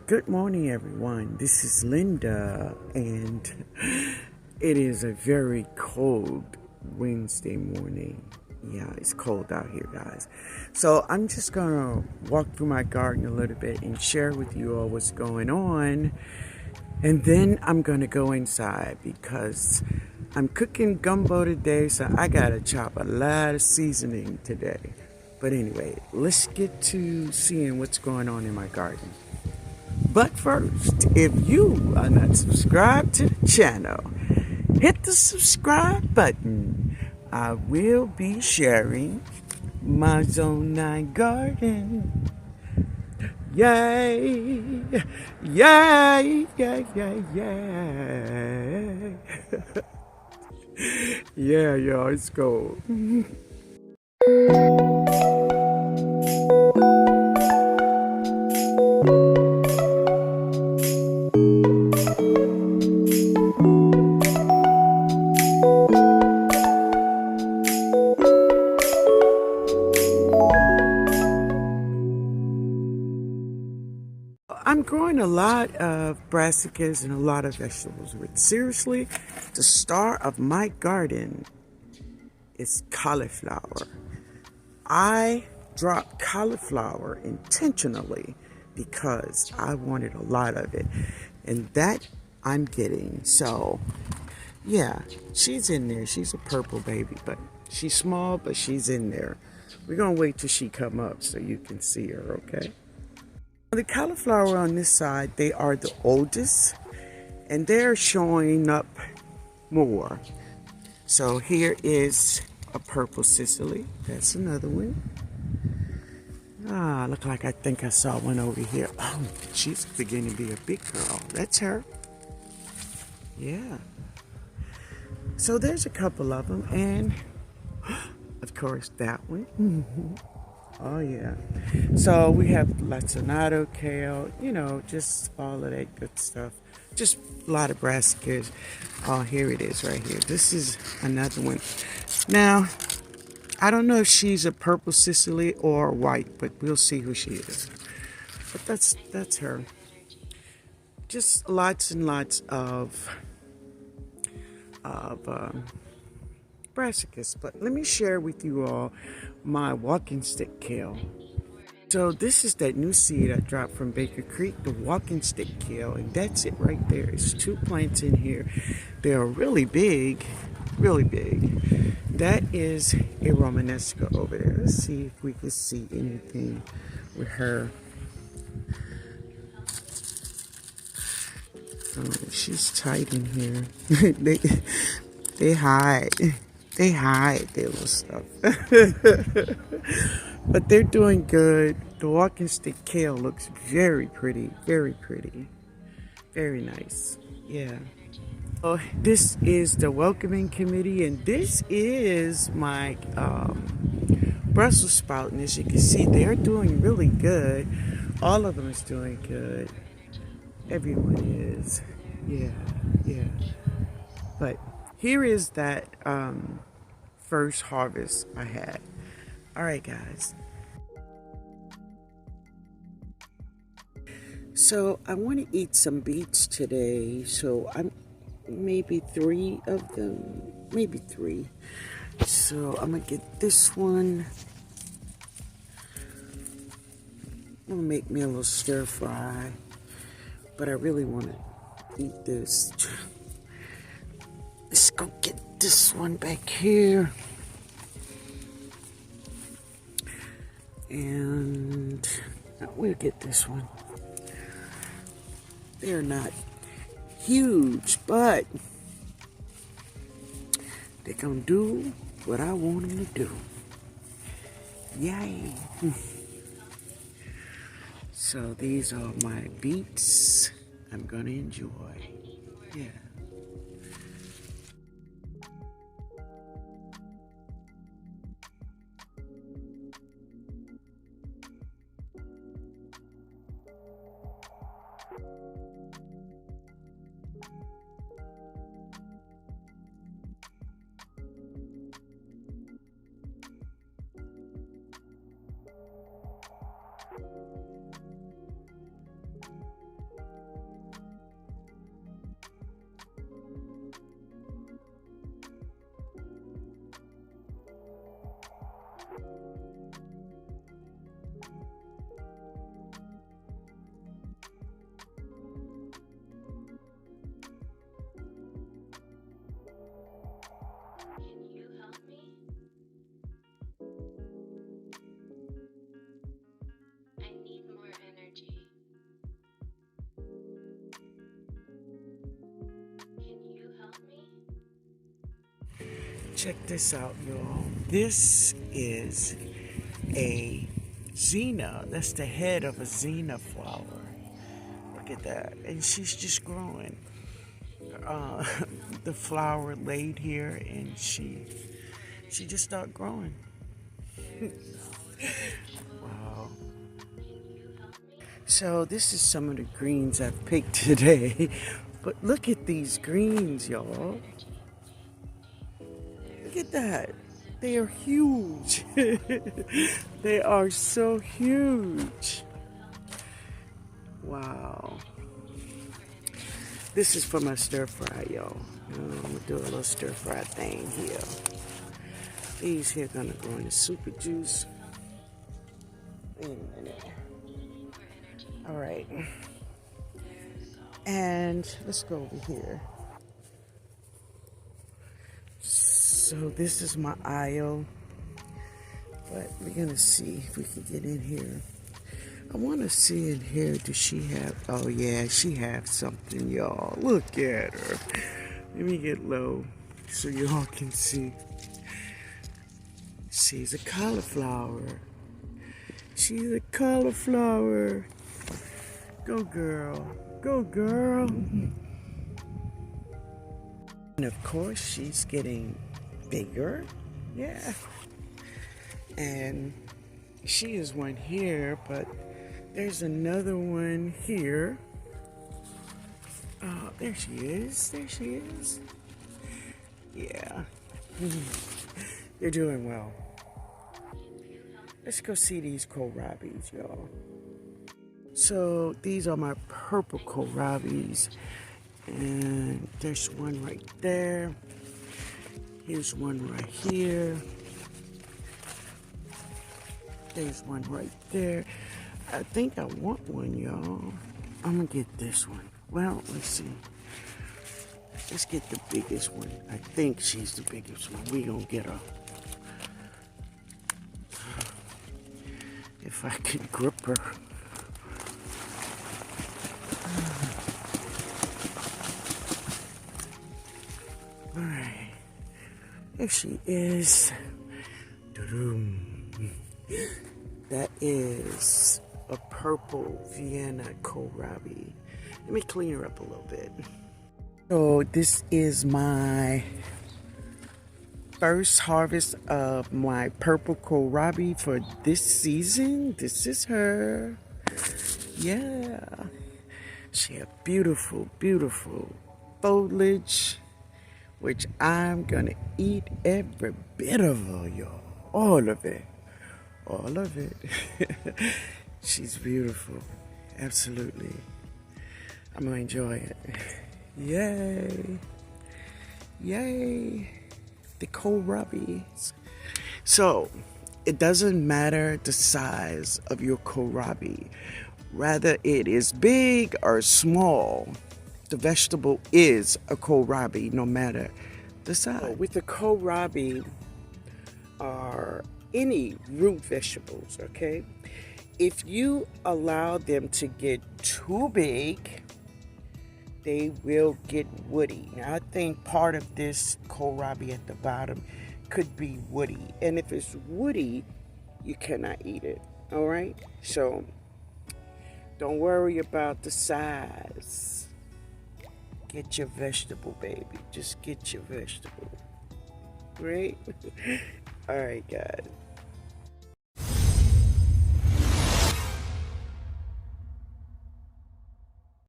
Good morning, everyone. This is Linda, and it is a very cold Wednesday morning. Yeah, it's cold out here, guys. So I'm just gonna walk through my garden a little bit and share with you all what's going on. And then I'm gonna go inside because I'm cooking gumbo today, so I gotta chop a lot of seasoning today. But anyway, let's get to seeing what's going on in my garden. But first, if you are not subscribed to the channel, hit the subscribe button. I will be sharing my Zone 9 garden. Yay! Yay! Yay! Yay! Yay! Yeah, y'all, it's cold. I'm growing a lot of brassicas and a lot of vegetables. But seriously, the star of my garden is cauliflower. I dropped cauliflower intentionally because I wanted a lot of it. And that I'm getting. So, yeah, she's in there. She's a purple baby, but she's small, but she's in there. We're going to wait till she come up so you can see her, okay? The cauliflower on this side, they are the oldest, and they're showing up more. So here is a purple Sicily. That's another one. Look like I think I saw one over here. Oh, she's beginning to be a big girl. That's her. Yeah. So there's a couple of them, and of course that one. Oh yeah. So we have lacinato, kale, just all of that good stuff. Just a lot of brassicas. Oh, here it is right here. This is another one. Now, I don't know if she's a purple Sicily or white, but we'll see who she is. But that's her. Just lots and lots of brassicas. But let me share with you all my walking stick kale. So this is that new seed I dropped from Baker Creek, the walking stick kale, and that's it right there. It's 2 plants in here. They are really big, really big. That is a Romanesca over there. Let's see if we can see anything with her. Oh, she's tight in here. They hide. They hide their little stuff. But they're doing good. The walking stick kale looks very pretty. Very pretty. Very nice. Yeah. Oh, this is the welcoming committee, and this is my Brussels sprout. And as you can see, they're doing really good. All of them is doing good. Everyone is. Yeah. Yeah. But here is that first harvest I had. All right, guys. So I want to eat some beets today. So I'm maybe 3 of them, maybe 3. So I'm gonna get this one. I'm gonna make me a little stir fry, but I really want to eat this. Let's go get this one back here. And we'll get this one. They're not huge, but they're gonna do what I want them to do. Yay. So these are my beets I'm gonna enjoy. Yeah. Check this out, y'all. This is a Xena. That's the head of a Xena flower. Look at that. And she's just growing. The flower laid here and she just started growing. Wow. So this is some of the greens I've picked today. But look at these greens, y'all. Look at that. They are huge. They are so huge. Wow. This is for my stir fry, y'all. I'm gonna do a little stir fry thing here. These here gonna go in the super juice. Wait a minute. All right. And let's go over here. So this is my aisle, but we're gonna see if we can get in here. I want to see in here, does she have, oh yeah, she has something, y'all. Look at her. Let me get low so y'all can see. She's a cauliflower. She's a cauliflower. Go girl, go girl. And of course, she's getting bigger. Yeah. And she is one here, but there's another one here. Oh, there she is. There she is. Yeah. They're doing well. Let's go see these Kohlrabis, y'all. So these are my purple Kohlrabis. And there's one right there. Here's one right here. There's one right there. I think I want one, y'all. I'm gonna get this one. Well, let's see. Let's get the biggest one. I think she's the biggest one. We gonna get her. If I could grip her. All right. There she is. That is a Purple Vienna Kohlrabi. Let me clean her up a little bit. So this is my first harvest of my purple Kohlrabi for this season. This is her. Yeah. She had beautiful, beautiful foliage, which I'm gonna eat every bit of her, y'all. All of it. All of it. She's beautiful. Absolutely. I'm gonna enjoy it. Yay. Yay. The Kohlrabis. So, it doesn't matter the size of your Kohlrabi. Rather it is big or small. The vegetable is a Kohlrabi no matter the size. With the Kohlrabi are any root vegetables, okay? If you allow them to get too big, they will get woody. Now, I think part of this Kohlrabi at the bottom could be woody. And if it's woody, you cannot eat it, all right? So, don't worry about the size. Get your vegetable, baby. Just get your vegetable. Right? All right, guys.